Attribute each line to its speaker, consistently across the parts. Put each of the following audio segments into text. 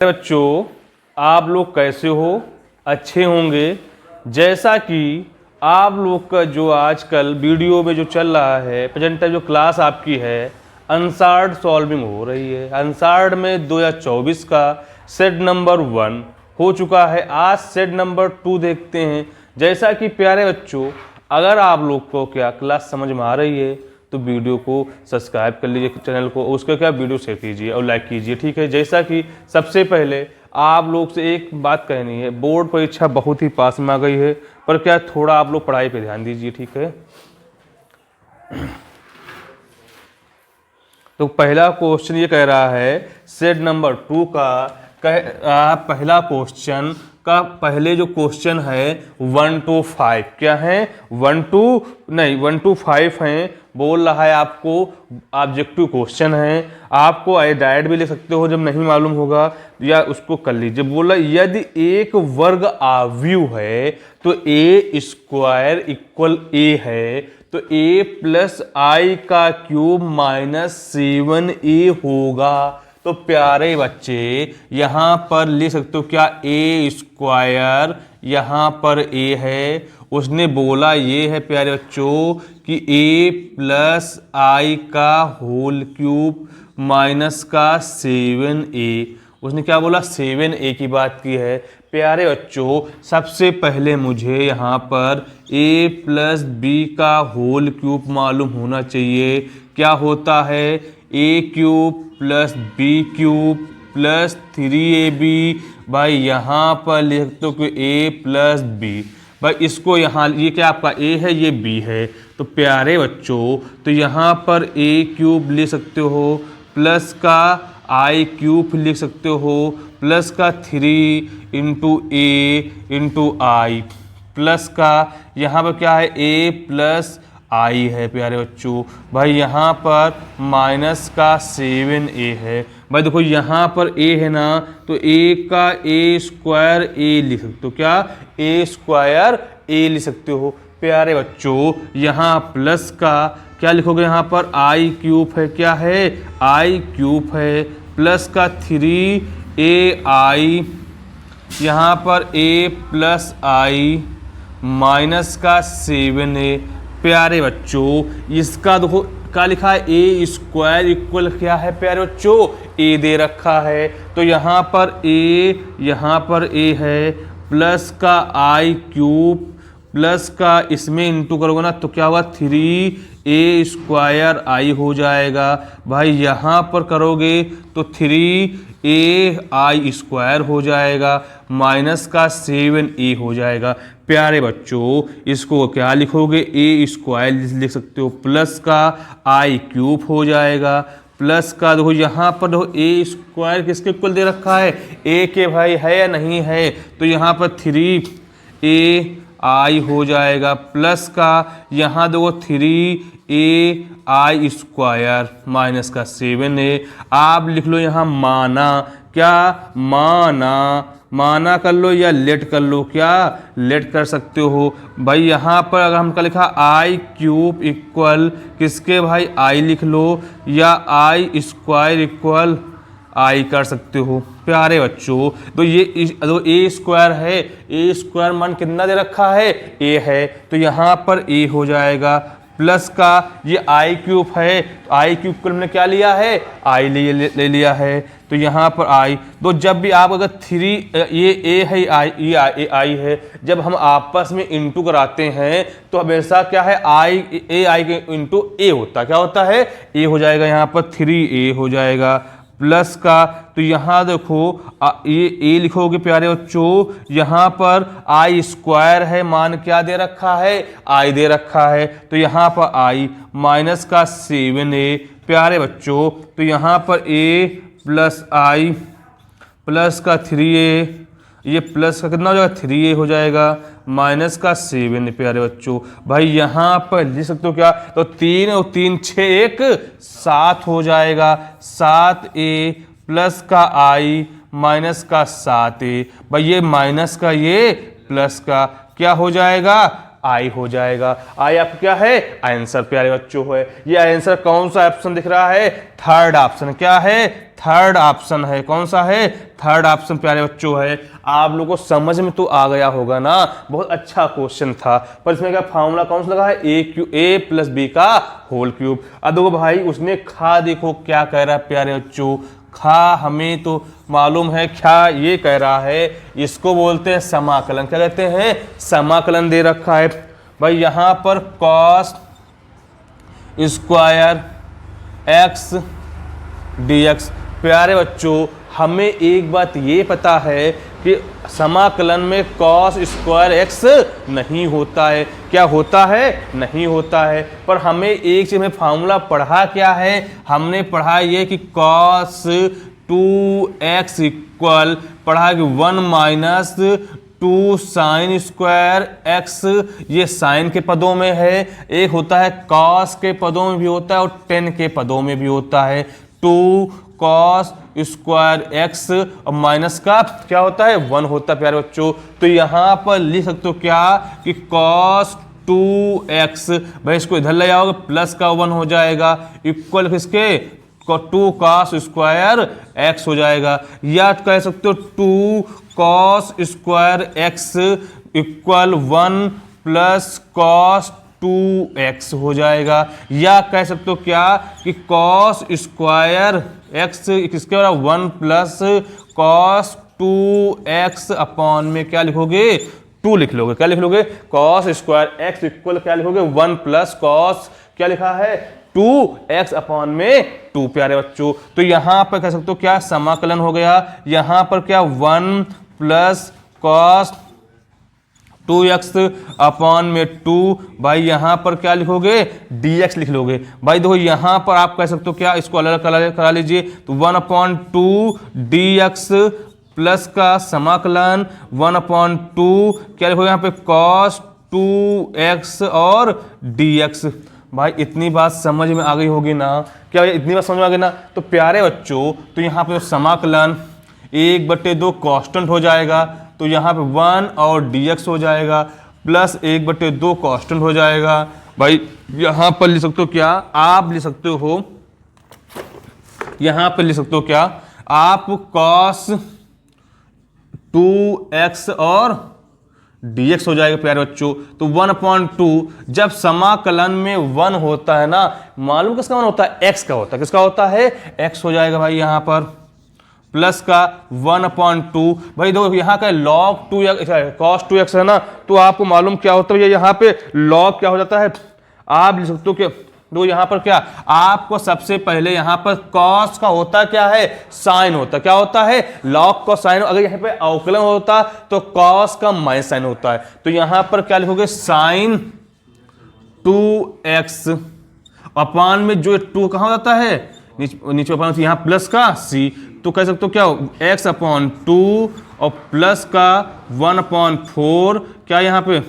Speaker 1: बच्चों, आप लोग कैसे हो? अच्छे होंगे। जैसा कि आप लोग का जो आजकल वीडियो में जो चल रहा है, प्रेजेंट जो क्लास आपकी है, अनसार्ड सॉल्विंग हो रही है। अनसार्ड में 2024 का सेट नंबर 1 हो चुका है। आज सेट नंबर 2 देखते हैं। जैसा कि प्यारे बच्चों, अगर आप लोग को क्या क्लास समझ में आ रही है तो वीडियो को सब्सक्राइब कर लीजिए चैनल को, उसका क्या वीडियो शेयर कीजिए और लाइक कीजिए, ठीक है। जैसा कि सबसे पहले आप लोग से एक बात कहनी है, बोर्ड परीक्षा बहुत ही पास में आ गई है, पर क्या थोड़ा आप लोग पढ़ाई पे ध्यान दीजिए, ठीक है। तो पहला क्वेश्चन ये कह रहा है सेट नंबर 2 का पहला क्वेश्चन का पहले जो क्वेश्चन है 1 to 5 क्या है, 1 to 5 है। बोल रहा है आपको ऑब्जेक्टिव क्वेश्चन है, आपको डायरेक्ट भी ले सकते हो जब नहीं मालूम होगा, या उसको कर लीजिए। बोला यदि एक वर्ग आव्यूह है तो ए स्क्वायर इक्वल ए है, तो ए प्लस आई का क्यूब माइनस 7a होगा। तो प्यारे बच्चे यहाँ पर लिख सकते हो क्या, ए स्क्वायर यहाँ पर ए है, उसने बोला ये है प्यारे बच्चों कि ए प्लस आई का होल क्यूब माइनस का 7a। उसने क्या बोला, 7a की बात की है। प्यारे बच्चों, सबसे पहले मुझे यहाँ पर a प्लस बी का होल क्यूब मालूम होना चाहिए। क्या होता है, a cube plus B cube plus 3ab। भाई यहाँ पर लिख सकते हो कि a प्लस बी। भाई इसको यहाँ, ये क्या आपका a है, ये b है। तो प्यारे बच्चों, तो यहाँ पर a क्यूब लिख सकते हो, प्लस का आई क्यूब लिख सकते हो, प्लस का 3 इंटू ए इंटू आई, प्लस का यहाँ पर क्या है, a प्लस आई है प्यारे बच्चों। भाई यहाँ पर माइनस का 7a है। भाई देखो यहाँ पर a है ना, तो a का a स्क्वायर a लिख सकते हो, क्या a स्क्वायर a लिख सकते हो। प्यारे बच्चों, यहाँ प्लस का क्या लिखोगे, यहाँ पर आई क्यूब है, क्या है आई क्यूब है, प्लस का 3ai, यहाँ पर a प्लस आई माइनस का 7a। प्यारे बच्चों, इसका देखो क्या लिखा है, ए स्क्वायर इक्वल क्या है प्यारे बच्चों, ए दे रखा है। तो यहाँ पर ए है, प्लस का आई क्यूब, प्लस का इसमें इंटू करोगे ना तो क्या होगा, 3a स्क्वायर आई हो जाएगा। भाई यहाँ पर करोगे तो 3ai स्क्वायर हो जाएगा, माइनस का 7a हो जाएगा। प्यारे बच्चों, इसको क्या लिखोगे, ए स्क्वायर लिख सकते हो, प्लस का आई क्यूब हो जाएगा, प्लस का देखो यहाँ पर देखो ए स्क्वायर किसके इक्वल दे रखा है, ए के भाई है या नहीं है, तो यहाँ पर 3ai हो जाएगा, प्लस का यहाँ देखो 3ai स्क्वायर माइनस का 7a। आप लिख लो यहाँ माना, क्या माना कर लो या लेट कर लो, क्या लेट कर सकते हो। भाई यहाँ पर अगर हमका लिखा आई क्यूब इक्वल किसके, भाई आई लिख लो, या आई स्क्वायर इक्वल आई कर सकते हो। प्यारे बच्चों, तो ये ए स्क्वायर है, ए स्क्वायर मान कितना दे रखा है, ए है, तो यहाँ पर ए हो जाएगा, प्लस का ये आई क्यूब है, तो आई क्यूब को हमने क्या लिया है, आई ले लिया है, तो यहाँ पर आई। तो जब भी आप अगर 3 ये ए है, आई है, जब हम आपस में इंटू कराते हैं तो हमेशा क्या है, आई के इंटू ए होता है, क्या होता है, ए हो जाएगा, यहाँ पर 3a हो जाएगा, प्लस का तो यहाँ देखो ये ए लिखोगे प्यारे बच्चों, यहाँ पर आई स्क्वायर है, मान क्या दे रखा है, आई दे रखा है, तो यहाँ पर आई माइनस का 7a। प्यारे बच्चों, तो यहाँ पर a प्लस आई प्लस का 3a, ये प्लस का कितना हो जाएगा, 3a हो जाएगा, माइनस का 7। प्यारे बच्चों, भाई यहाँ पर लिख सकते हो क्या, तो 3 और 3 6 1 7 हो जाएगा, 7a प्लस का आई माइनस का 7a। भाई ये माइनस का ये प्लस का क्या हो जाएगा, आई हो जाएगा। आई आपका क्या है आंसर प्यारे बच्चों है। ये आंसर कौन सा ऑप्शन दिख रहा है थर्ड ऑप्शन। क्या है थर्ड ऑप्शन है। कौन सा है थर्ड ऑप्शन प्यारे बच्चों है। आप लोगों को समझ में तो आ गया होगा ना, बहुत अच्छा क्वेश्चन था। पर इसमें क्या फॉर्मूला कौन सा लगा है ए प्लस बी का होल क्यूब। अब देखो भाई उसने खा देखो क्या कह रहा है प्यारे बच्चों, खा हमें तो मालूम है क्या ये कह रहा है, इसको बोलते हैं समाकलन। क्या कहते हैं समाकलन दे रखा है भाई यहां पर कॉस स्क्वायर एक्स dx। प्यारे बच्चों हमें एक बात ये पता है कि समाकलन में cos स्क्वायर एक्स नहीं होता है। क्या होता है नहीं होता है। पर हमें एक चीज में फार्मूला पढ़ा क्या है, हमने पढ़ा ये कि cos 2x इक्वल पढ़ा कि 1 माइनस 2 साइन स्क्वायर एक्स। ये साइन के पदों में है, एक होता है कॉस के पदों में भी होता है और टेन के पदों में भी होता है। 2 कॉस स्क्वायर एक्स और माइनस का क्या होता है 1 होता है प्यारे बच्चों। तो यहां पर लिख सकते हो क्या कि कॉस 2x, भाई इसको इधर ले जाओगे प्लस का 1 हो जाएगा इक्वल किसके 2 कॉस स्क्वायर एक्स हो जाएगा। या कह सकते हो 2 cos square x equal 1 plus cos 2x हो जाएगा। या कह सकते हो क्या कि कॉस स्क्वायर एक्स किसके बराबर 1 प्लस कॉस 2x अपॉन में क्या लिखोगे 2 लिख लोगे। क्या लिख लोगे कॉस स्क्वायर एक्स इक्वल क्या लिखोगे 1 प्लस कॉस क्या लिखा है 2x अपॉन में 2 प्यारे बच्चों। तो यहां पर कह सकते हो क्या समाकलन हो गया। यहां पर क्या 1 प्लस कॉस 2x अपॉन में 2। भाई यहां पर क्या लिखोगे dx लिख लोगे। भाई देखो यहां पर आप कह सकते हो क्या इसको अलग करा लीजिए तो 1/2 dx प्लस का समाकलन 1/2 क्या लिखोगे यहाँ पे cos 2x और dx। भाई इतनी बात समझ में आ गई होगी ना, क्या भाई इतनी बात समझ में आ गई ना। तो प्यारे बच्चों तो यहाँ पे समाकलन 1/2 कांस्टेंट हो जाएगा तो यहाँ पे 1 और dx हो जाएगा प्लस 1/2 कांस्टेंट हो जाएगा। भाई यहाँ पर लिख सकते हो क्या आप लिख सकते हो यहाँ पर लिख सकते हो क्या आप cos 2x और dx हो जाएगा प्यारे बच्चों। तो 1/2 जब समाकलन में 1 होता है ना, मालूम किसका 1 होता है x का होता है। किसका होता है x हो जाएगा भाई यहाँ पर प्लस का 1/2। भाई देखो यहाँ का log 2x cos 2x है ना, तो आपको मालूम क्या होता है यहाँ पे log क्या हो जाता है। आप लिख सकते हो कि देखो यहाँ पर क्या आपको सबसे पहले यहाँ पर cos का होता क्या है साइन होता क्या होता है log का साइन। अगर यहाँ पे अवकलन होता तो cos का माइनस साइन होता है। तो यहाँ पर क्या लिखोगे साइन 2x अपान में जो 2 कहाँ हो जाता है नीचे अपान यहाँ प्लस का c। तो कह सकते हो क्या x/2 और प्लस का 1/4 क्या यहाँ पे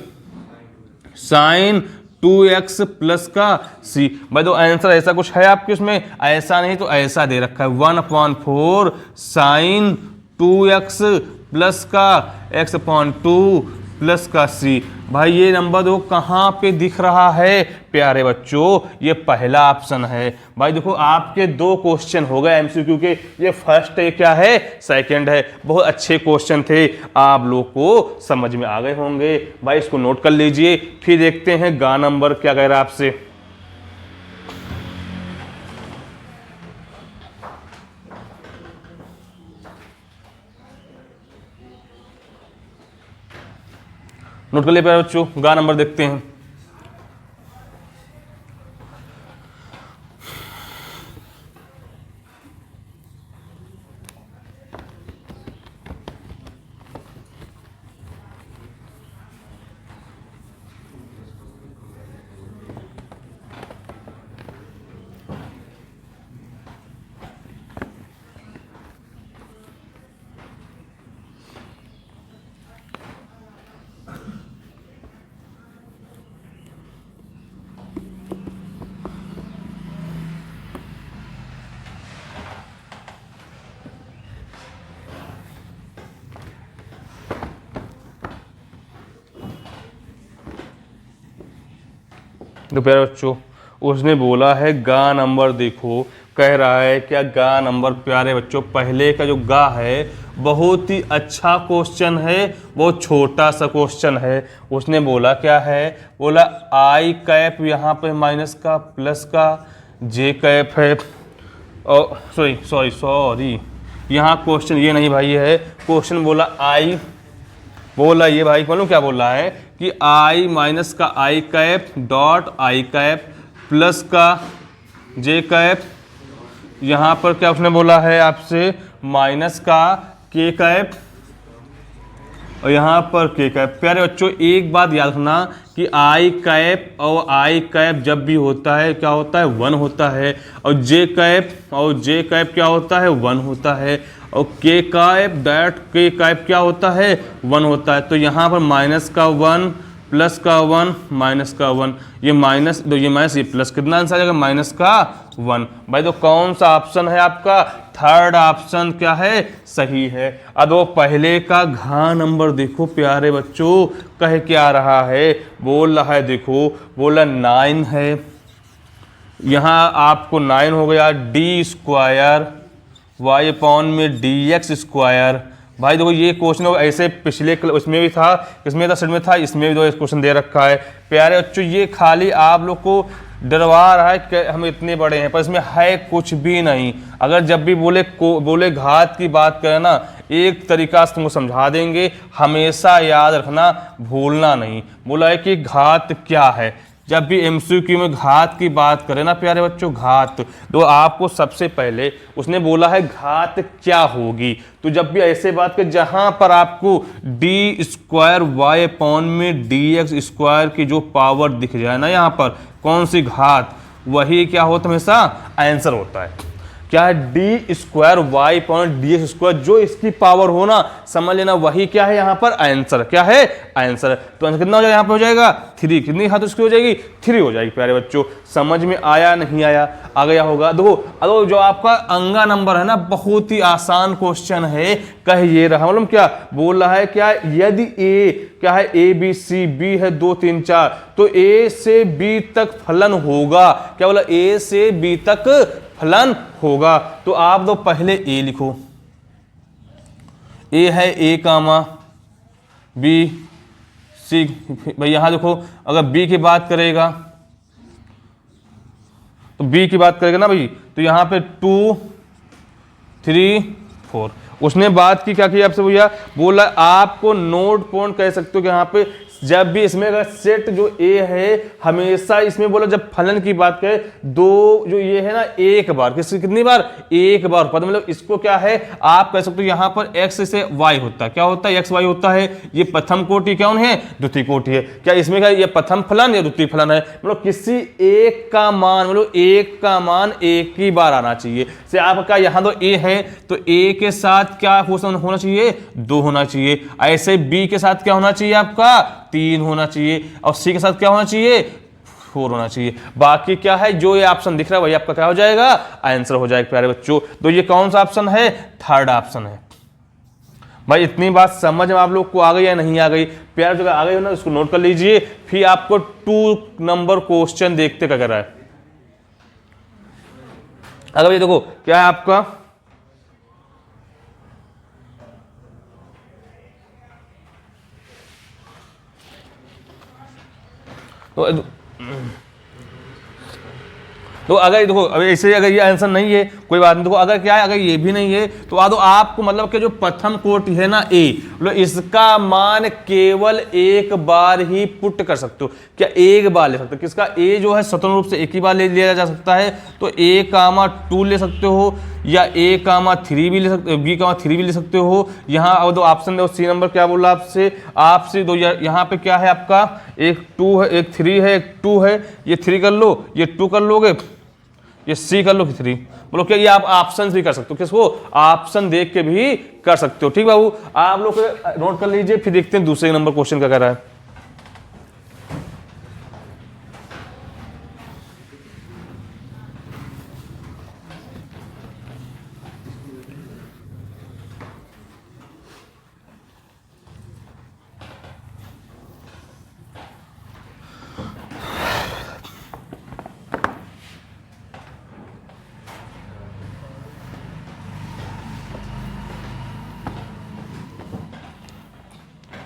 Speaker 1: साइन 2x प्लस का c। भाई तो आंसर ऐसा कुछ है आपके उसमें, ऐसा नहीं तो ऐसा दे रखा है 1/4 साइन 2x प्लस का x/2 प्लस का c। भाई ये नंबर देखो कहाँ पे दिख रहा है प्यारे बच्चों, ये पहला ऑप्शन है। भाई देखो आपके 2 क्वेश्चन हो गए एमसीक्यू के, ये फर्स्ट है क्या है सेकंड है। बहुत अच्छे क्वेश्चन थे, आप लोग को समझ में आ गए होंगे। भाई इसको नोट कर लीजिए, फिर देखते हैं गा नंबर क्या कह रहा है आपसे। नोट कर लिए प्यारे बच्चों, गा नंबर देखते हैं। तो प्यारे बच्चों उसने बोला है गा नंबर देखो, कह रहा है क्या गा नंबर। प्यारे बच्चों पहले का जो गा है बहुत ही अच्छा क्वेश्चन है, बहुत छोटा सा क्वेश्चन है। उसने बोला क्या है, बोला आई कैप यहाँ पे माइनस का प्लस का जे कैप है, और सॉरी यहाँ क्वेश्चन ये नहीं भाई है, क्वेश्चन बोला आई, बोला ये भाई मालूम क्या बोल रहा है कि आई माइनस का i cap dot i cap plus का जे कैप, यहाँ पर क्या उसने बोला है आपसे माइनस का के कैप और यहाँ पर के कैप। प्यारे बच्चों एक बात याद रखना कि आई कैप और आई कैप जब भी होता है क्या होता है 1 होता है, और जे कैप क्या होता है 1 होता है, और के कैप डैट के कैप क्या होता है 1 होता है। तो यहाँ पर माइनस का 1 प्लस का 1 माइनस का 1, ये माइनस तो ये माइनस ये प्लस, कितना आंसर आ जाएगा माइनस का 1। भाई तो कौन सा ऑप्शन है आपका, थर्ड ऑप्शन क्या है सही है। अब वो पहले का घा नंबर देखो प्यारे बच्चों, कह क्या रहा है, बोल रहा है देखो, बोला 9 है, यहाँ आपको 9 हो गया डी स्क्वायर वाई अपॉन में डी एक्स स्क्वायर। भाई देखो ये क्वेश्चन ऐसे पिछले उसमें भी था, इसमें था सेट में था, इसमें भी दो क्वेश्चन दे रखा है। प्यारे बच्चों ये खाली आप लोग को डरवा रहा है कि हम इतने बड़े हैं, पर इसमें है कुछ भी नहीं। अगर जब भी बोले घात की बात करें ना, एक तरीका से तुमको समझा देंगे, हमेशा याद रखना, भूलना नहीं। बोला है कि घात क्या है, जब भी एमसीक्यू में घात की बात करें ना प्यारे बच्चों, घात तो आपको सबसे पहले उसने बोला है घात क्या होगी। तो जब भी ऐसे बात कर जहां पर आपको डी स्क्वायर वाई अपॉन में डी एक्स स्क्वायर की जो पावर दिख जाए ना, यहाँ पर कौन सी घात, वही क्या होता है हमेशा आंसर होता है। क्या है D square Y point D X square, जो इसकी पावर हो ना समझ लेना वही क्या है यहाँ पर आंसर, क्या है आंसर। तो आंसर कितना हो जाएगा यहाँ पे, हो जाएगा 3, कितनी घात उसकी हो जाएगी 3 हो जाएगी। प्यारे बच्चों समझ में आया नहीं आया, आ गया होगा। देखो जो आपका अंगा नंबर है ना, बहुत ही आसान क्वेश्चन है, कह ये रहा मतलब क्या बोल रहा है, क्या यदि ए क्या है ए बी सी, बी है 2 3 4, तो ए से बी तक फलन होगा, क्या बोला ए से बी तक फलन होगा। तो आप दो पहले ए लिखो, ए है ए कामा बी सी। भाई यहां देखो अगर बी की बात करेगा तो बी की बात करेगा ना भाई, तो यहां पे 2 3 4। उसने बात की क्या की आपसे भैया, बोला आपको नोट पॉइंट कह सकते हो कि यहाँ पे जब भी इसमें अगर सेट जो ए है हमेशा इसमें बोला, जब फलन की बात करें दो जो ये है ना एक बार, कितनी बार एक बार पद, मतलब इसको क्या है आप कह सकते हो यहाँ पर x से y होता है, क्या होता है x y होता है, ये प्रथम कोटि कौन है द्वितीय कोटि है। क्या इसमें क्या ये प्रथम फलन या द्वितीय फलन है, मतलब किसी एक का मान, मतलब एक का मान एक ही बार आना चाहिए। से आपका यहाँ तो a है तो a के साथ क्या होना चाहिए 2 होना चाहिए, ऐसे b के साथ क्या होना चाहिए आपका 3 होना चाहिए, और सी के साथ क्या होना चाहिए 4 होना चाहिए। बाकी क्या है जो ये ऑप्शन दिख रहा है वही आपका क्या हो जाएगा आंसर हो जाएगा प्यारे बच्चों। तो ये कौन सा ऑप्शन है, थर्ड ऑप्शन है। भाई इतनी बात समझ में आप लोग को आ गई या नहीं आ गई, प्यारे जगह आ गई हो ना उसको नोट कर लीजिए। फिर आपको 2 नंबर क्वेश्चन देखते क्या कर रहा है। अगर ये देखो क्या है आपका, तो अगर देखो अब ऐसे अगर ये आंसर नहीं है कोई बात नहीं, देखो अगर क्या है अगर ये भी नहीं है तो आपको मतलब कि जो प्रथम कोटि है ना ए, मतलब इसका मान केवल एक बार ही पुट कर सकते हो। क्या एक बार ले सकते हो, किसका ए जो है स्वतंत्र रूप से एक ही बार ले लिया जा सकता है, तो ए कामा 2 ले सकते हो, या ए कामा 3 भी ले सकते हो, बी कामा 3 भी ले सकते हो। यहाँ और दो ऑप्शन दो, सी नंबर क्या बोला आपसे दो, यहाँ पे क्या है आपका एक 2 है एक 3 है एक 2 है, ये 3 कर लो ये 2 कर लोगे, ये सी कर लो 3। बोलो क्या ये आप ऑप्शन भी कर सकते हो, किसको ऑप्शन देख के भी कर सकते हो। ठीक बाबू आप लोग नोट कर लीजिए, फिर देखते हैं दूसरे नंबर क्वेश्चन क्या कर रहा है।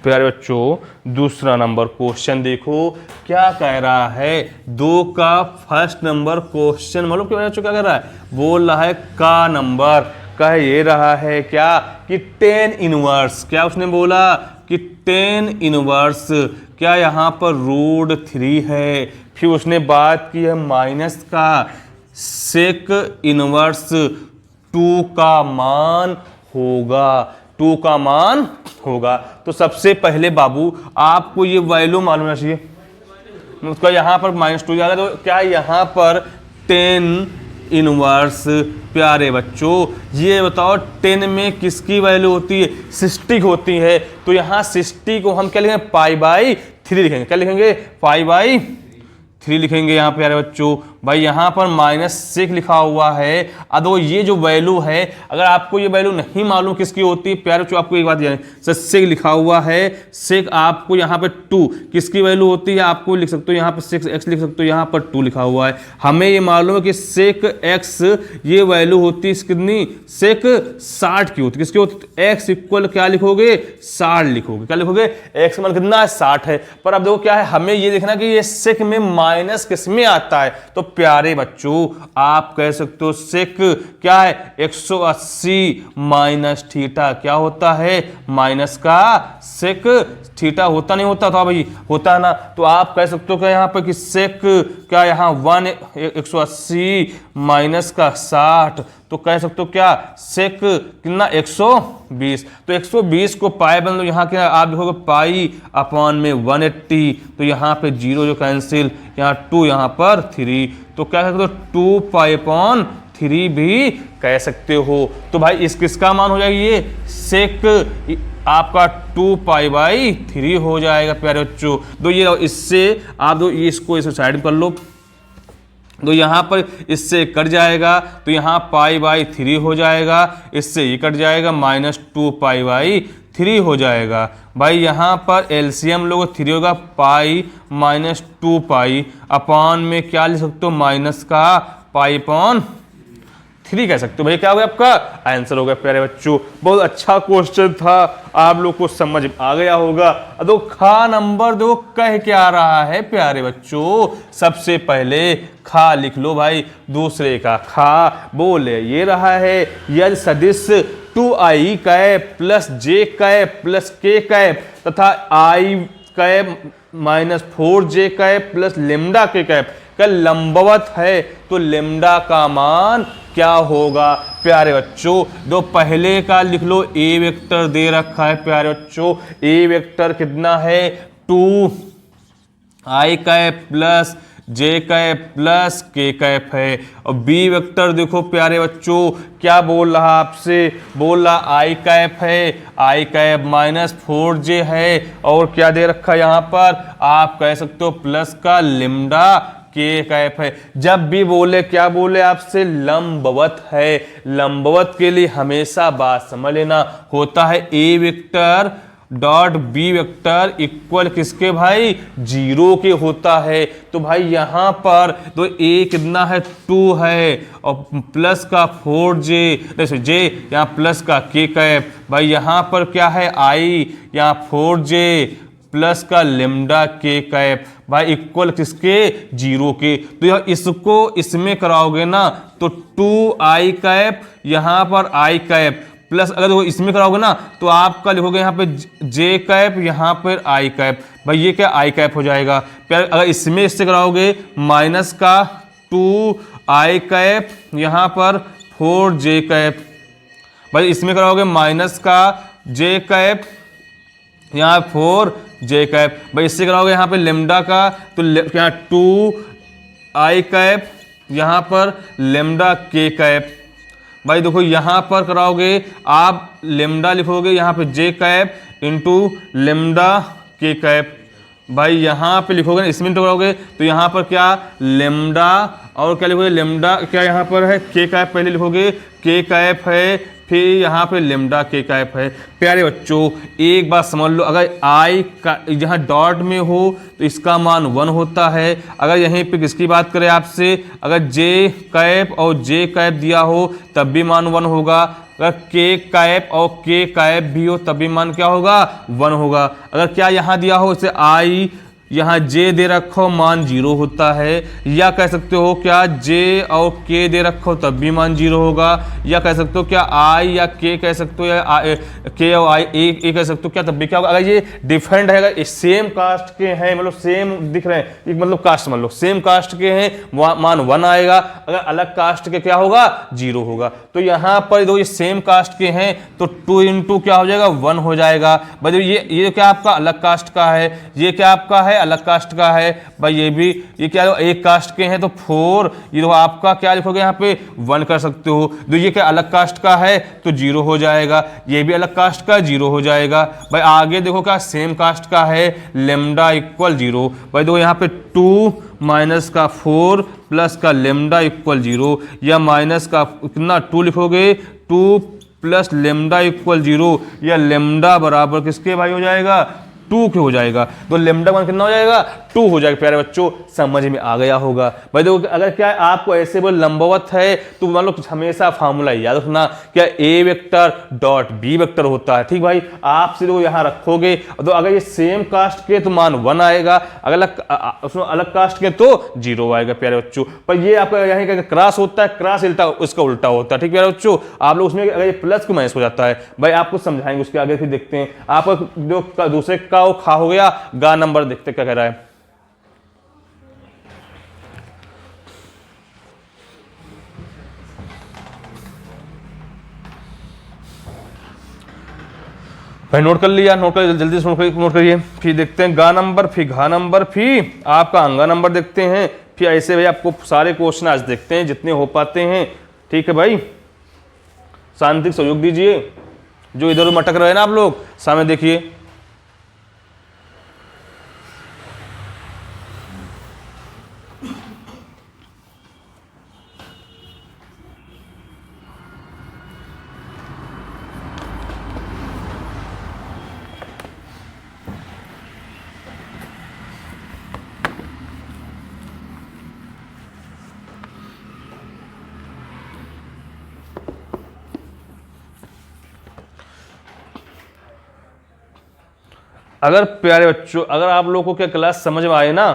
Speaker 1: प्यारे बच्चों दूसरा नंबर क्वेश्चन देखो क्या कह रहा है। 2 का फर्स्ट नंबर क्वेश्चन मालूम प्यारे बच्चों क्या कह रहा है, बोल रहा है का नंबर कह ये रहा है क्या कि 10 इनवर्स, क्या उसने बोला कि 10 इनवर्स क्या यहाँ पर √3 है। फिर उसने बात की है माइनस का सेक इनवर्स 2 का मान होगा, 2 का मान होगा। तो सबसे पहले बाबू आपको ये वैल्यू मालूम होना चाहिए, उसका यहाँ पर -2 जाएगा तो क्या यहाँ पर 10 इनवर्स। प्यारे बच्चों ये बताओ 10 में किसकी वैल्यू होती है, 60 होती है। तो यहाँ 60 को हम क्या लिखेंगे, π/3 लिखेंगे। क्या लिखेंगे, π/3 लिखेंगे यहाँ प्यारे बच्चों। भाई यहाँ पर -6 लिखा हुआ है। अब ये जो वैल्यू है अगर आपको ये वैल्यू नहीं मालूम किसकी होती है प्यारे बच्चों, आपको एक बात याद है, सेक लिखा हुआ है, सेक आपको यहाँ पे 2 किसकी वैल्यू होती है आपको लिख सकते हो, यहाँ पे 6x लिख सकते हो, यहाँ पर 2 लिखा हुआ है। हमें ये मालूम है कि सेक x ये वैल्यू होती है कितनी, सेक 60 की होती है। किसकी होती है, x इक्वल क्या लिखोगे, 60 लिखोगे। क्या लिखोगे, x मान कितना है, 60 है। पर अब देखो क्या है, हमें ये देखना कि ये सेक में माइनस किस में आता है। तो प्यारे बच्चों आप कह सकते हो सेक क्या है, 180 माइनस थीटा क्या होता है, माइनस का सेक थीटा होता नहीं होता, तो भाई होता है ना। तो आप कह सकते हो क्या यहाँ पर कि सेक क्या यहाँ 180 माइनस का 60, तो कह सकते हो क्या सेक कितना 120। तो 120 को पाई बन लो, यहाँ क्या आप देखोगे π/180, तो यहाँ पे 0 जो कैंसिल, यहाँ 2 यहाँ पर 3, तो कह सकते हो 2π/3 भी कह सकते हो। तो भाई इस किसका मान हो जाएगा, ये सेक आपका 2π/3 हो जाएगा प्यारे बच्चों। तो ये इससे आप दो इसको इस साइड कर लो, तो यहाँ पर इससे कट जाएगा, तो यहाँ π/3 हो जाएगा, इससे ये कट जाएगा -2π/3 हो जाएगा। भाई यहाँ पर एलसीएम लोग 3 होगा, π - 2π अपान में क्या लिख सकते हो, माइनस का π/3 कह सकते हो। भाई क्या हो गया, आपका आंसर हो गया प्यारे बच्चों। बहुत अच्छा क्वेश्चन था, आप लोग को समझ आ गया होगा। दो खा नंबर दो कह क्या रहा है प्यारे बच्चों, सबसे पहले खा लिख लो भाई, दूसरे का खा बोले ये रहा है यदि सदिश 2i cap plus j cap plus k cap तथा i cap -4j cap plus lambda k cap का लंबवत है तो लेमडा का मान क्या होगा प्यारे बच्चों। दो पहले का लिख लो, ए वेक्टर दे रखा है प्यारे बच्चों, ए वेक्टर कितना है 2i cap plus j cap plus k cap है। और बी वेक्टर देखो प्यारे बच्चों क्या बोल रहा आपसे, बोल रहा i कैप है, i कैप -4j है, और क्या दे रखा है यहाँ पर आप कह सकते हो प्लस का लेमडा के कैप है। जब भी बोले क्या बोले आपसे, लंबवत है। लंबवत के लिए हमेशा बात समझ लेना, होता है a vector dot b vector equal किसके भाई, 0 के होता है। तो भाई यहाँ पर तो ए कितना है 2 है, और प्लस का 4j जे यहाँ प्लस का के कैप, भाई यहाँ पर क्या है आई, यहाँ 4j प्लस का लेमडा के कैप, भाई इक्वल किसके 0 के। तो यह इसको इसमें कराओगे ना तो 2i कैप यहाँ पर i कैप प्लस अगर वो इसमें कराओगे ना तो आपका लिखोगे यहाँ पे j कैप यहाँ पर i कैप, भाई ये क्या i कैप हो जाएगा। फिर अगर इसमें इससे कराओगे माइनस का 2i कैप यहाँ पर 4j कैप, भाई इसमें कराओगे माइनस का j कैप यहाँ 4j कैप, भाई इससे कराओगे यहाँ पे लेमडा का तो यहाँ 2i कैप यहाँ पर लेमडा k कैप। भाई देखो यहाँ पर कराओगे आप लेमडा लिखोगे यहाँ पे j cap into lambda k cap, भाई यहाँ पे लिखोगे ना इसमें कराओगे तो यहाँ पर क्या लेमडा और क्या लिखोगे लेमडा क्या यहाँ पर है k कैप, पहले लिखोगे k कैप है फिर यहाँ पे लेमडा के कैप है। प्यारे बच्चों एक बात समझ लो, अगर आई का यहाँ डॉट में हो तो इसका मान 1 होता है। अगर यहीं पे किसकी बात करें आपसे, अगर जे कैप और जे कैप दिया हो तब भी मान 1 होगा। अगर के कैप और के कैप भी हो तब भी मान क्या होगा 1 होगा। अगर क्या यहाँ दिया हो इसे आई यहाँ जे दे रखो मान 0 होता है, या कह सकते हो क्या जे और के दे रखो तब भी मान 0 होगा, या कह सकते हो क्या आई या के कह सकते हो या के और आई ए कह सकते हो क्या तब भी क्या होगा। अगर ये डिफरेंट है, अगर सेम कास्ट के हैं मतलब सेम दिख रहे हैं मतलब कास्ट मान लो सेम कास्ट के हैं मान 1 आएगा, अगर अलग कास्ट के क्या होगा 0 होगा। तो यहाँ पर दो ये सेम कास्ट के हैं तो 2 इंटू क्या हो जाएगा 1 हो जाएगा। भाई ये क्या आपका अलग कास्ट का है, ये क्या आपका है अलग कास्ट का है भाई, ये क्या एक कास्ट के हैं तो 4, ये तो आपका क्या लिखोगे यहाँ पे 1 कर सकते हो। तो ये क्या अलग कास्ट का है तो 0 हो जाएगा, ये भी अलग कास्ट का 0 हो जाएगा। भाई आगे देखो क्या सेम कास्ट का है लेमडा इक्वल 0, भाई देखो यहाँ पे 2 माइनस का 4 प्लस का लेमडा इक्वल 0, या माइनस का कितना 2 लिखोगे 2 प्लस लेमडा इक्वल 0, या लेमडा बराबर किसके भाई हो जाएगा 2 के हो जाएगा। तो लेमडा मान कितना हो जाएगा 2 हो जाएगा। प्यारे बच्चों समझ में आ गया होगा। भाई देखो अगर क्या है आपको ऐसे वो लंबवत है तो मान लो हमेशा फार्मूला याद रखना क्या ए वेक्टर डॉट बी वेक्टर होता है। ठीक भाई आप सिर्फ यहाँ रखोगे तो अगर ये सेम कास्ट के तो मान 1 आएगा, अगर अलग कास्ट के तो 0 आएगा प्यारे बच्चों। पर ये आपका यहाँ क्रॉस होता है, क्रॉस उसका उल्टा होता है। ठीक प्यारे बच्चों आप लोग उसमें अगर ये प्लस को माइनस हो जाता है भाई आपको समझाएंगे उसके आगे फिर देखते हैं। आप जो दूसरे का वो खा हो गया गा नंबर देखते क्या कह रहा है। भाई नोट कर लिया, नोट कर जल्दी से नोट करिए। फिर देखते हैं गा नंबर, फिर घा नंबर, फिर आपका अंगा नंबर देखते हैं। फिर ऐसे भाई आपको सारे क्वेश्चन आज देखते हैं जितने हो पाते हैं। ठीक है भाई शांति सहयोग दीजिए, जो इधर मटक रहे ना आप लोग सामने देखिए। अगर प्यारे बच्चों अगर आप लोगों को क्या क्लास समझ में आए ना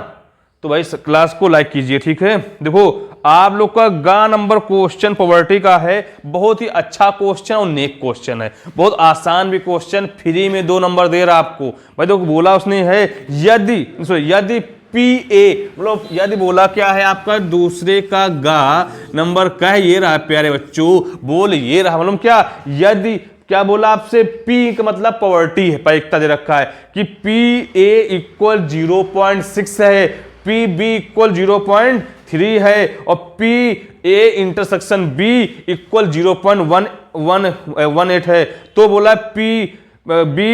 Speaker 1: तो भाई क्लास को लाइक कीजिए। ठीक है देखो आप लोग का गा नंबर क्वेश्चन पॉवर्टी का है, बहुत ही अच्छा क्वेश्चन और नेक क्वेश्चन है, बहुत आसान भी क्वेश्चन, फ्री में 2 नंबर दे रहा आपको। भाई देखो बोला उसने है यदि PA मतलब यदि बोला क्या है आपका दूसरे का गा नंबर का है, ये रहा प्यारे बच्चों बोल ये रहा मतलब क्या यदि क्या बोला आपसे P का मतलब पॉवर्टी है, पैकता दे रखा है कि PA इक्वल 0.6 है, PB इक्वल 0.3 है और PA इंटरसेक्शन B इक्वल 0.118 है। तो बोला B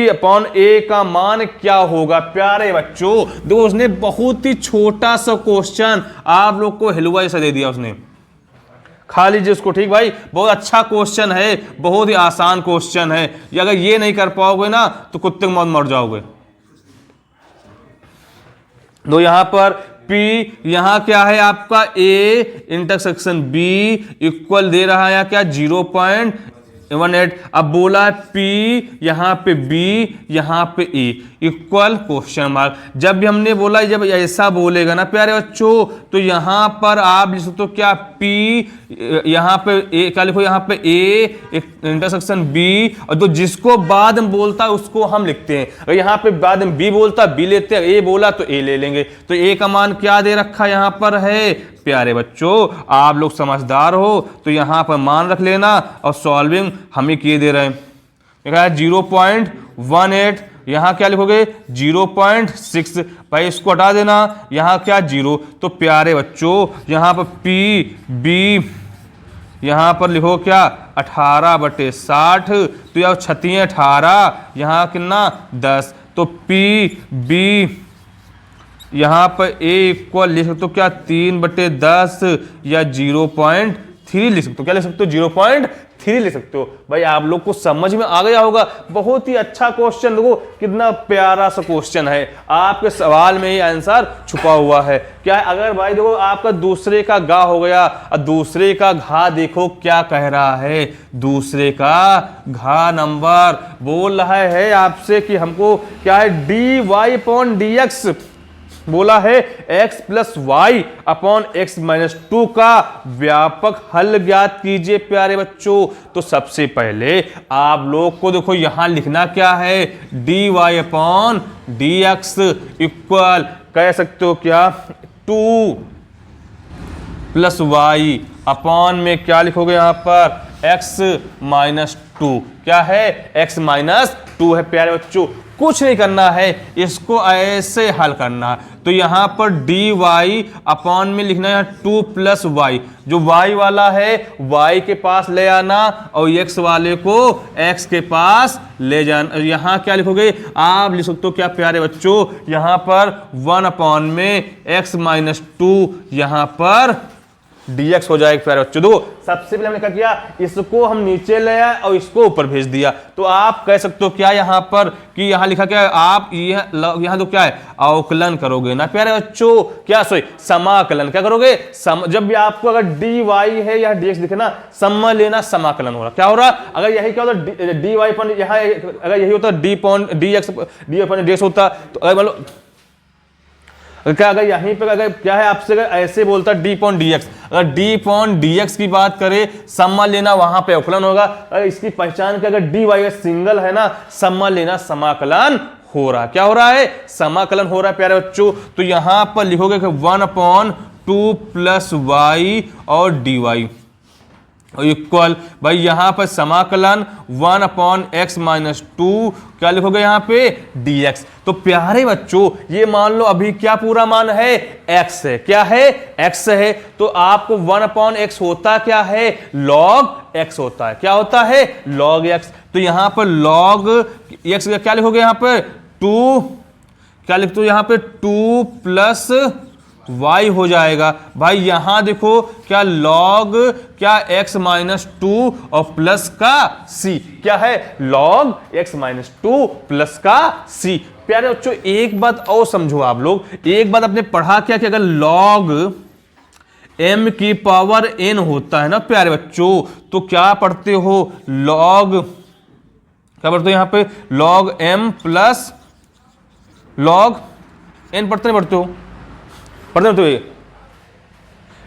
Speaker 1: अपॉन A का मान क्या होगा। प्यारे बच्चों देखो उसने बहुत ही छोटा सा क्वेश्चन आप लोग को हलवाई सा दे दिया उसने, खा लीजिए उसको। ठीक भाई बहुत अच्छा क्वेश्चन है, बहुत ही आसान क्वेश्चन है, अगर ये नहीं कर पाओगे ना तो कुत्ते मौत मर जाओगे। तो यहां पर P यहां क्या है आपका A इंटरसेक्शन B इक्वल दे रहा है क्या 0.18। अब बोला है P यहां पे B यहां पे A इक्वल क्वेश्चन मार्क। जब भी हमने बोला जब ऐसा बोलेगा ना प्यारे बच्चों तो यहां पर आप लिख सकते हो क्या P यहां पे A क्या लिखो यहां पे A इंटरसेक्शन B और तो जिसको बाद में बोलता है उसको हम लिखते हैं। अगर यहां पे बाद में B बोलता B लेते हैं, A बोला तो A ले लेंगे। तो A का मान क्या दे रखा यहां पर है प्यारे बच्चों आप लोग समझदार हो तो यहां पर मान रख लेना और सॉल्विंग हम ही किए दे रहे हैं। 0.18 यहां क्या लिखोगे 0.6 भाई इसको हटा देना यहां क्या 0। तो प्यारे बच्चों यहां पर PB यहां पर लिखो क्या 18/60 तो यह 18 यहां कितना 10। तो PB यहां पर A इक्वल लिख सकते हो क्या 3/10 या 0.3 लिख सकते हो। क्या लिख सकते हो 3 लिख सकते हो। भाई आप लोग को समझ में आ गया होगा, बहुत ही अच्छा क्वेश्चन, देखो कितना प्यारा सा क्वेश्चन है, आपके सवाल में ही आंसर छुपा हुआ है। क्या है, अगर भाई देखो आपका दूसरे का गा हो गया और दूसरे का घा, देखो क्या कह रहा है, दूसरे का घा नंबर बोल रहा है आपसे कि हमको क्या है dy अपॉन dx बोला है x plus Y upon X minus 2 का व्यापक हल ज्ञात कीजिए प्यारे बच्चों। तो सबसे पहले आप लोग को देखो यहां लिखना क्या है, dy अपॉन dx इक्वल कह सकते हो क्या 2 प्लस वाई अपॉन में क्या लिखोगे यहां पर x माइनस 2, क्या है x माइनस 2 है प्यारे बच्चों। कुछ नहीं करना है, इसको ऐसे हल करना है। तो यहां पर dy अपॉन में लिखना है 2 प्लस वाई, जो y वाला है y के पास ले आना और x वाले को x के पास ले जाना। यहां क्या लिखोगे आप लिख सकते हो क्या प्यारे बच्चों, यहां पर 1 अपॉन में x माइनस 2 यहां पर dx हो जाएगा प्यारे बच्चों। देखो सबसे पहले हमने क्या किया, इसको हम नीचे ले आए और इसको ऊपर भेज दिया। तो आप कह सकते हो क्या यहां पर कि यहां लिखा क्या है, आप यहां तो क्या है अवकलन करोगे ना प्यारे बच्चों, क्या सॉरी समाकलन क्या करोगे, जब भी आपको अगर dy है या dx दिखे ना, सम लेना समाकलन हो रहा, क्या हो रहा, अगर यही क्या होता dy पर यहां अगर यही होता d अपॉन dx होता, तो अगर मान लो क्या अगर यहीं पे अगर क्या है आपसे अगर ऐसे बोलता d अपॉन dx, अगर d अपॉन dx की बात करें सम्मा लेना वहां पे अवकलन होगा। अगर इसकी पहचान के अगर dy सिंगल है ना, सम्मा लेना समाकलन हो रहा, क्या हो रहा है समाकलन हो रहा है प्यारे बच्चों। तो यहां पर लिखोगे कि 1 अपॉन 2 प्लस वाई और dy इक्वल भाई यहां पर समाकलन 1 अपॉन एक्स माइनस 2 क्या लिखोगे यहां पे dx। तो प्यारे बच्चों ये मान लो अभी क्या पूरा मान है x है, क्या है x है, तो आपको 1 अपॉन एक्स होता क्या है log x होता है, क्या होता है log x। तो यहां पर log x क्या लिखोगे यहां पर 2, क्या लिखते हो यहां पे 2 प्लस y हो जाएगा। भाई यहां देखो क्या log क्या x माइनस 2 और प्लस का c, क्या है log x माइनस 2 प्लस का c। प्यारे बच्चों एक बात और समझो आप लोग, एक बात आपने पढ़ा क्या कि अगर log m की पावर n होता है ना प्यारे बच्चों, तो क्या पढ़ते हो log, क्या पढ़ते हो यहां पे log m plus log n पढ़ते नहीं पढ़ते हो, पढ़ते तो ये,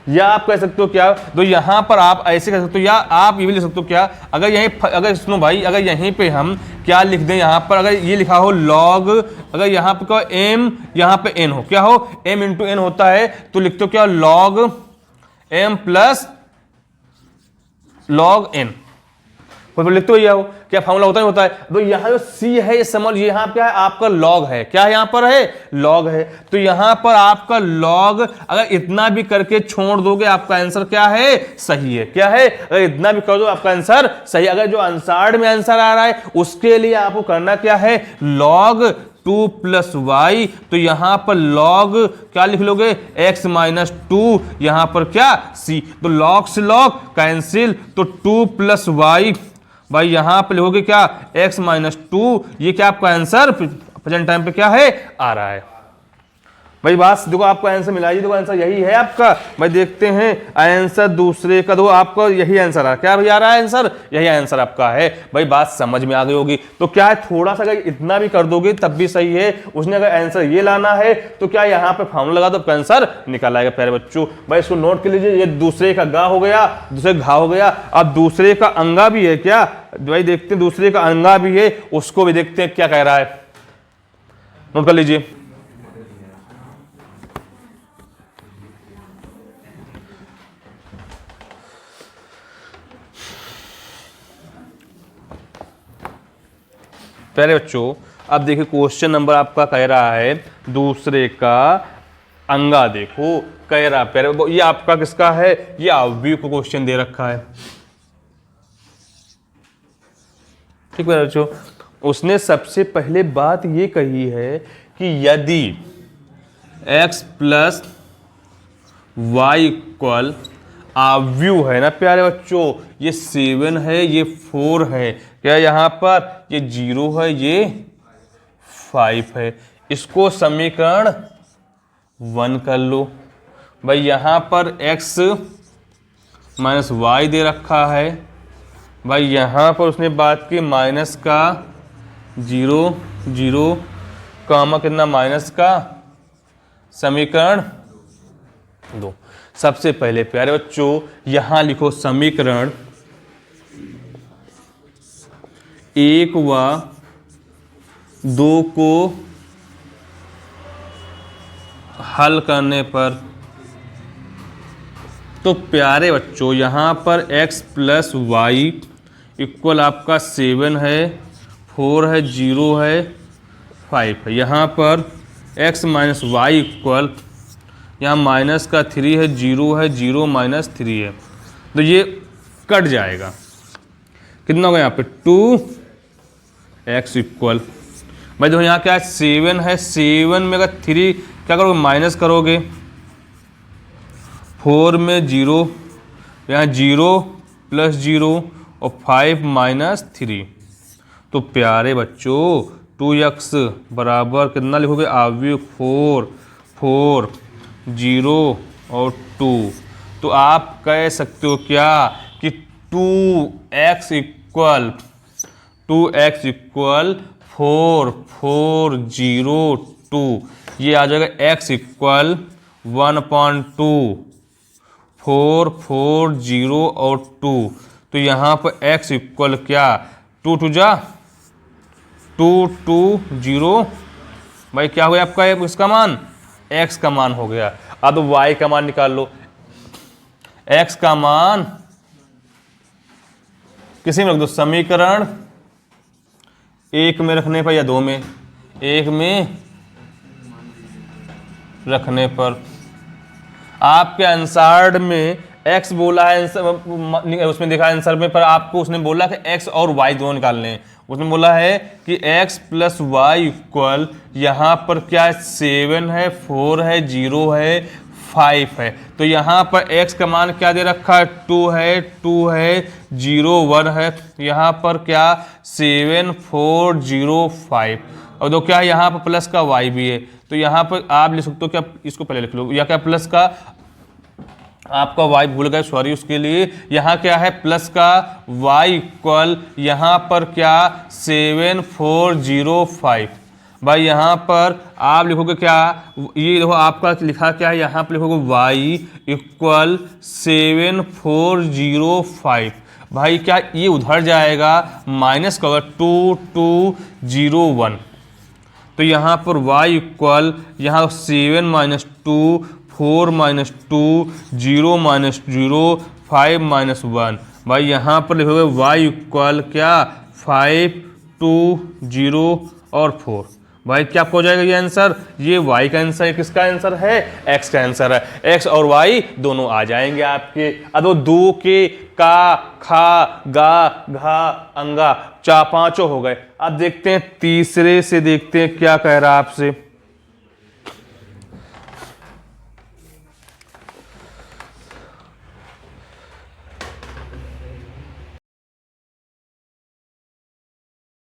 Speaker 1: या आप कह सकते हो क्या, तो यहां पर आप ऐसे कह सकते हो, या आप ये भी लिख सकते हो क्या, अगर यहीं अगर सुनो भाई अगर यहीं पे हम क्या लिख दें, यहां पर अगर ये लिखा हो log, अगर यहां पे क्या m यहां पे n हो, क्या हो m इंटू n होता है, तो लिखते हो क्या log m plus log n, लिखते हो हो क्या फॉर्मूला होता है होता है। तो यहां जो c है ये समझ, यहां क्या है आपका log है, क्या यहां पर है log है। तो यहां पर आपका log अगर इतना भी करके छोड़ दोगे आपका आंसर क्या है सही है, क्या है अगर इतना भी कर दो आपका आंसर सही। अगर जो आंसर में आंसर आ रहा है उसके लिए आपको करना क्या है log 2 प्लस वाई, तो यहां पर log क्या लिख लोगे x माइनस 2, यहां पर क्या c, तो log से log कैंसिल, तो 2 प्लस वाई भाई यहां पे लिखोगे क्या x माइनस 2, ये क्या आपका आंसर प्रेजेंट टाइम पे क्या है आ रहा है। भाई बात देखो आपको आंसर मिला, देखो आंसर यही है आपका। भाई देखते हैं आंसर दूसरे का, दो आपको यही आंसर आ, क्या भाई आ रहा है आंसर, यही आंसर आपका है। भाई बात समझ में आ गई होगी। तो क्या है थोड़ा सा अगर इतना भी कर दोगे तब भी सही है, उसने अगर आंसर ये लाना है तो क्या यहाँ पे फॉर्मूला लगा तो आंसर निकल आएगा प्यारे बच्चों। भाई इसको नोट कर लीजिए, ये दूसरे का गा हो गया, दूसरे घा हो गया। अब दूसरे का अंगा भी है क्या, भाई देखते हैं दूसरे का अंगा भी है, उसको भी देखते हैं क्या कह रहा है, नोट कर लीजिए। पहले बच्चों अब देखिए क्वेश्चन नंबर आपका कह रहा है दूसरे का अंगा देखो कह रहा है, ये आपका किसका है, ये अवयव को क्वेश्चन दे रखा है। ठीक है बच्चों, उसने सबसे पहले बात ये कही है कि यदि x प्लस वाई इक्वल आव्यू है ना प्यारे बच्चों, ये 7 है, ये 4 है, क्या यहाँ पर ये 0 है, ये 5 है। इसको समीकरण 1 कर लो भाई। यहाँ पर x माइनस वाई दे रखा है भाई, यहाँ पर उसने बात की माइनस का 0 0 कामा कितना माइनस का समीकरण 2। सबसे पहले प्यारे बच्चों यहाँ लिखो समीकरण 1 व 2 को हल करने पर, तो प्यारे बच्चों यहाँ पर x प्लस वाई इक्वल आपका 7 है, 4 है, 0 है, 5 है। यहाँ पर x माइनस वाई इक्वल, यहाँ माइनस का 3 है, 0 है, 0 माइनस 3 है, तो ये कट जाएगा। कितना होगा यहाँ पे 2x इक्वल भाई देखो यहाँ क्या है 7 है, 7 में अगर 3 क्या करोगे माइनस करोगे, 4 में 0, यहाँ 0 प्लस 0 और 5 माइनस 3, तो प्यारे बच्चों 2x बराबर कितना लिखोगे आव्यूह 4 4 0 और 2, तो आप कह सकते हो क्या कि 2x इक्वल 4 4 0 2, ये आ जाएगा x इक्वल 1/2 4 4 0 और 2, तो यहाँ पर x इक्वल क्या 2 2 जा 2 2 0 भाई क्या हो गया आपका इसका मान x का मान हो गया। अब y का मान निकाल लो। x का मान किसी में रख दो, समीकरण 1 में रखने पर या 2 में, 1 में रखने पर। आपके आंसर में x बोला है, उसमें देखा आंसर में, पर आपको उसने बोला कि x और y दोनों निकालने हैं। उसने बोला है कि x प्लस वाई इक्वल यहाँ पर क्या है 7 है, 4 है, 0 है, 5 है, तो यहाँ पर x का मान क्या दे रखा है 2 है 0 1 है, यहाँ पर क्या 7 4 0 5, और दो क्या है यहाँ पर प्लस का y भी है, तो यहाँ पर आप लिख सकते हो क्या, इसको पहले लिख लो, या क्या प्लस का आपका y भूल गए सॉरी उसके लिए, यहाँ क्या है प्लस का y इक्वल यहाँ पर क्या 7 4 0 5 भाई, यहाँ पर आप लिखोगे क्या, ये देखो आपका लिखा क्या है, यहाँ पर लिखोगे y इक्वल 7 4 0 5 भाई, क्या ये उधर जाएगा माइनस का होगा 2 2 0 1, तो यहाँ पर y इक्वल यहाँ 7 माइनस 2 4 माइनस 2 0 माइनस 0 5 माइनस 1 भाई, यहाँ पर लिखोगे y इक्वल क्या 5 2 0 और 4 भाई, क्या आपको हो जाएगा ये आंसर, ये y का आंसर है, किसका आंसर है x का आंसर है, x और y दोनों आ जाएंगे आपके। अब वो 2 के का खा गा घा अंगा 4 5 हो गए। अब देखते हैं तीसरे से, देखते हैं क्या कह रहा है आपसे।